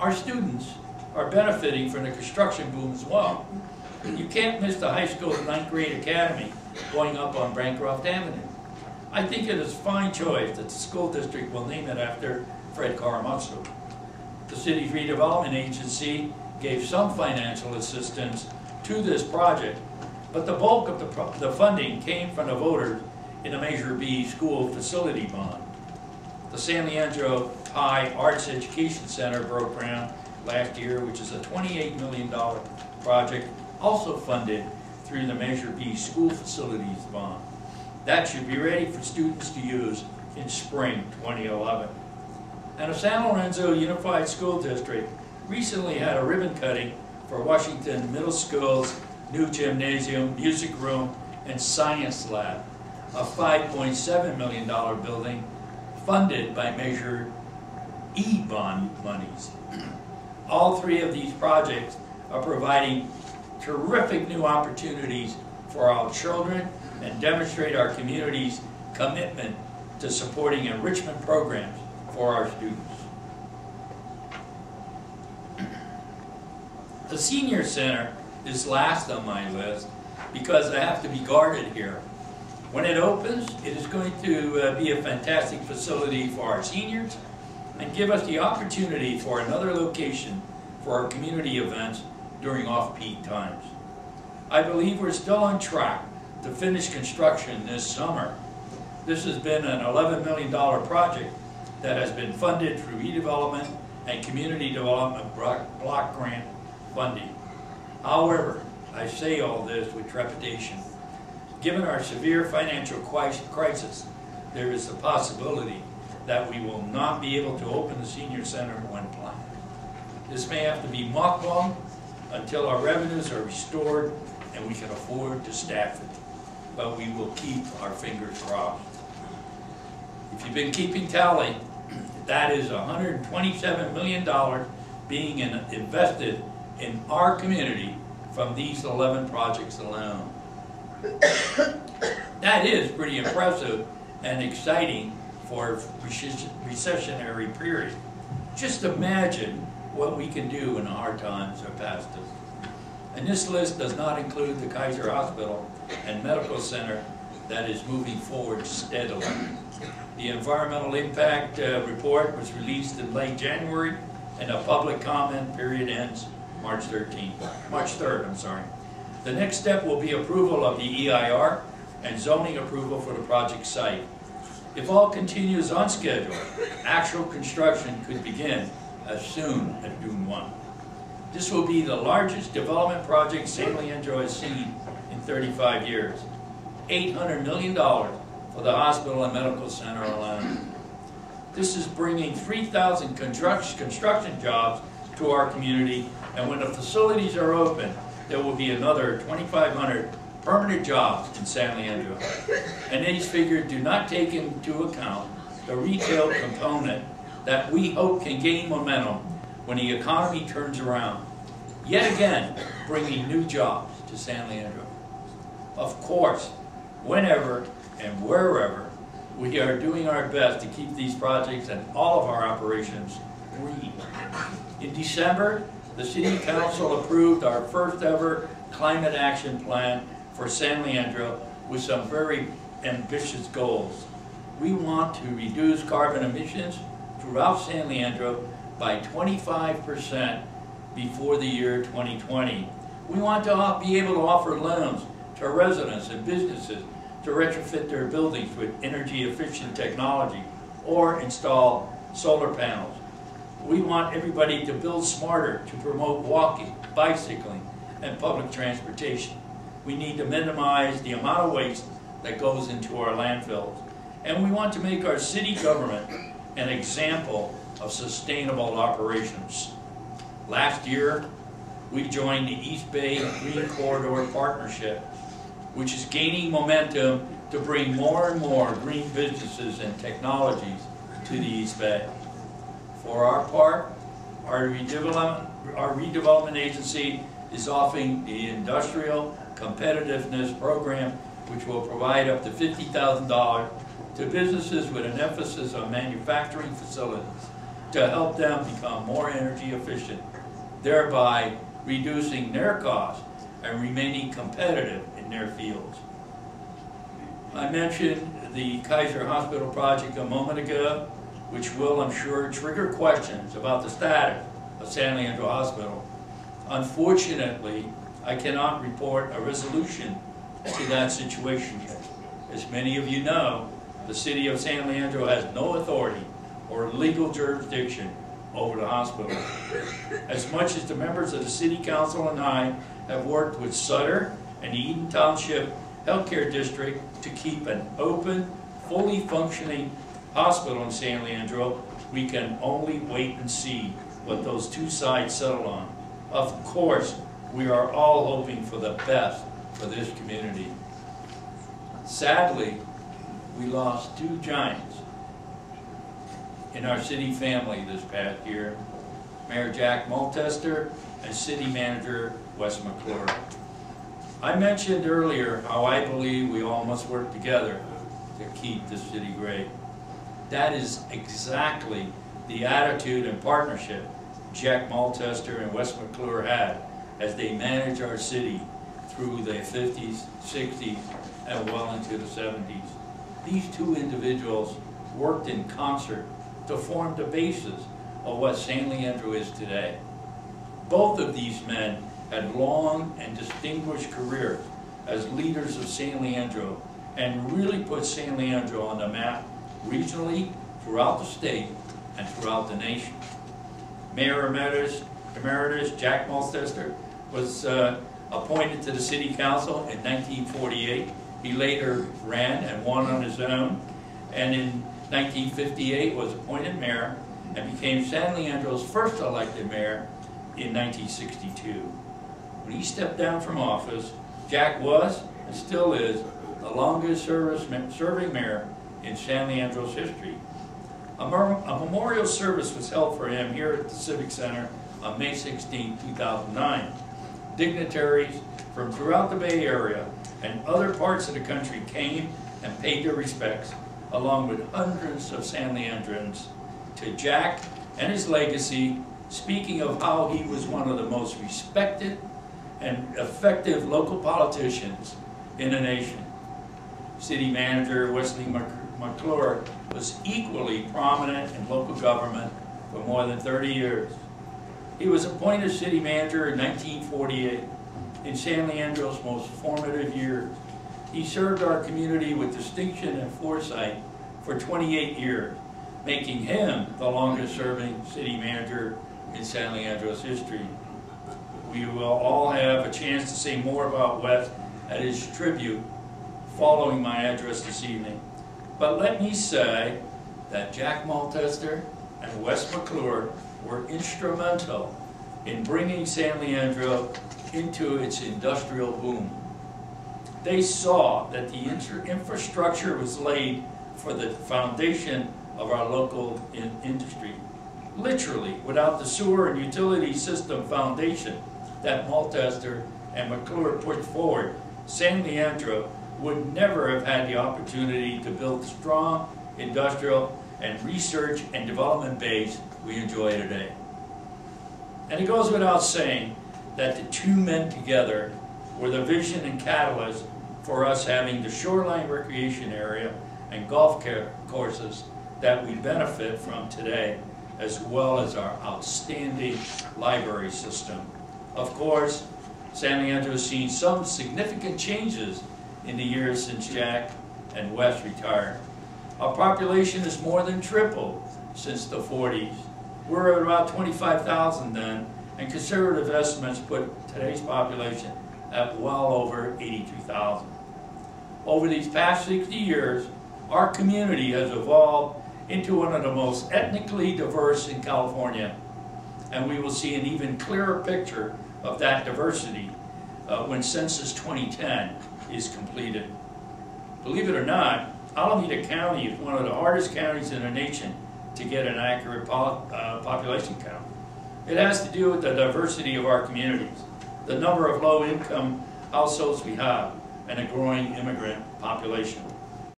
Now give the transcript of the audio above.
Our students are benefiting from the construction boom as well. You can't miss the high school 9th grade academy going up on Bancroft Avenue. I think it is a fine choice that the school district will name it after Fred Karamazov. The city's redevelopment agency gave some financial assistance to this project, but the bulk of the funding came from the voters in the Measure B school facility bond. The San Leandro High Arts Education Center broke ground last year, which is a $28 million project, also funded through the Measure B school facilities bond. That should be ready for students to use in spring 2011. And the San Lorenzo Unified School District recently had a ribbon cutting for Washington Middle School's new gymnasium, music room, and science lab, a $5.7 million building funded by Measure E bond monies. All three of these projects are providing terrific new opportunities for our children and demonstrate our community's commitment to supporting enrichment programs for our students. The Senior Center is last on my list because I have to be guarded here. When it opens, it is going to be a fantastic facility for our seniors and give us the opportunity for another location for our community events during off-peak times. I believe we're still on track to finish construction this summer. This has been an $11 million project that has been funded through redevelopment and community development block grant funding. However, I say all this with trepidation. Given our severe financial crisis, there is a possibility that we will not be able to open the Senior Center when planned. This may have to be mothballed until our revenues are restored and we can afford to staff it. But we will keep our fingers crossed. If you've been keeping tally, that is $127 million being invested in our community from these 11 projects alone. That is pretty impressive and exciting for a recessionary period. Just imagine what we can do when hard times are past us. And this list does not include the Kaiser Hospital and Medical Center that is moving forward steadily. The environmental impact report was released in late January, and a public comment period ends March 3rd. The next step will be approval of the EIR and zoning approval for the project site. If all continues on schedule, actual construction could begin as soon as June 1. This will be the largest development project San Leandro has seen in 35 years. $800 million for the hospital and medical center alone. This is bringing 3,000 construction jobs to our community, and when the facilities are open, there will be another 2,500 permanent jobs in San Leandro. And these figures do not take into account the retail component that we hope can gain momentum when the economy turns around. Yet again, bringing new jobs to San Leandro. Of course, whenever and wherever, we are doing our best to keep these projects and all of our operations green. In December, the City Council approved our first ever climate action plan for San Leandro with some very ambitious goals. We want to reduce carbon emissions throughout San Leandro by 25% before the year 2020. We want to be able to offer loans to residents and businesses to retrofit their buildings with energy efficient technology or install solar panels. We want everybody to build smarter to promote walking, bicycling, and public transportation. We need to minimize the amount of waste that goes into our landfills. And we want to make our city government an example of sustainable operations. Last year, we joined the East Bay Green Corridor Partnership, which is gaining momentum to bring more and more green businesses and technologies to the East Bay. For our part, our redevelopment agency is offering the Industrial Competitiveness Program, which will provide up to $50,000 to businesses with an emphasis on manufacturing facilities. to help them become more energy efficient, thereby reducing their costs and remaining competitive in their fields. I mentioned the Kaiser Hospital project a moment ago, which will, I'm sure, trigger questions about the status of San Leandro Hospital. Unfortunately, I cannot report a resolution to that situation yet. As many of you know, the city of San Leandro has no authority or legal jurisdiction over the hospital. As much as the members of the city council and I have worked with Sutter and the Eden Township Healthcare District to keep an open, fully functioning hospital in San Leandro, we can only wait and see what those two sides settle on. Of course, we are all hoping for the best for this community. Sadly, we lost two giants in our city family this past year, Mayor Jack Maltester and City Manager Wes McClure. I mentioned earlier how I believe we all must work together to keep this city great. That is exactly the attitude and partnership Jack Maltester and Wes McClure had as they managed our city through the 50s, 60s, and well into the 70s. These two individuals worked in concert to form the basis of what San Leandro is today. Both of these men had long and distinguished careers as leaders of San Leandro and really put San Leandro on the map regionally, throughout the state, and throughout the nation. Mayor Emeritus Jack Maltester was appointed to the City Council in 1948. He later ran and won on his own, and in 1958 was appointed mayor and became San Leandro's first elected mayor in 1962. When he stepped down from office, Jack was, and still is, the longest serving mayor in San Leandro's history. A memorial service was held for him here at the Civic Center on May 16, 2009. Dignitaries from throughout the Bay Area and other parts of the country came and paid their respects, along with hundreds of San Leandrins, to Jack and his legacy, speaking of how he was one of the most respected and effective local politicians in the nation. City Manager Wesley McClure was equally prominent in local government for more than 30 years. He was appointed city manager in 1948, in San Leandro's most formative years. He served our community with distinction and foresight for 28 years, making him the longest serving city manager in San Leandro's history. We will all have a chance to say more about Wes at his tribute following my address this evening. But let me say that Jack Maltester and Wes McClure were instrumental in bringing San Leandro into its industrial boom. They saw that the infrastructure was laid for the foundation of our local industry. Literally, without the sewer and utility system foundation that Maltester and McClure put forward, San Leandro would never have had the opportunity to build the strong industrial and research and development base we enjoy today. And it goes without saying that the two men together were the vision and catalyst for us having the shoreline recreation area and golf courses that we benefit from today, as well as our outstanding library system. Of course, San Leandro has seen some significant changes in the years since Jack and Wes retired. Our population has more than tripled since the 40s. We're at about 25,000 then, and conservative estimates put today's population at well over 82,000. Over these past 60 years, our community has evolved into one of the most ethnically diverse in California, and we will see an even clearer picture of that diversity when Census 2010 is completed. Believe it or not, Alameda County is one of the hardest counties in the nation to get an accurate population count. It has to do with the diversity of our communities, the number of low-income households we have, and a growing immigrant population.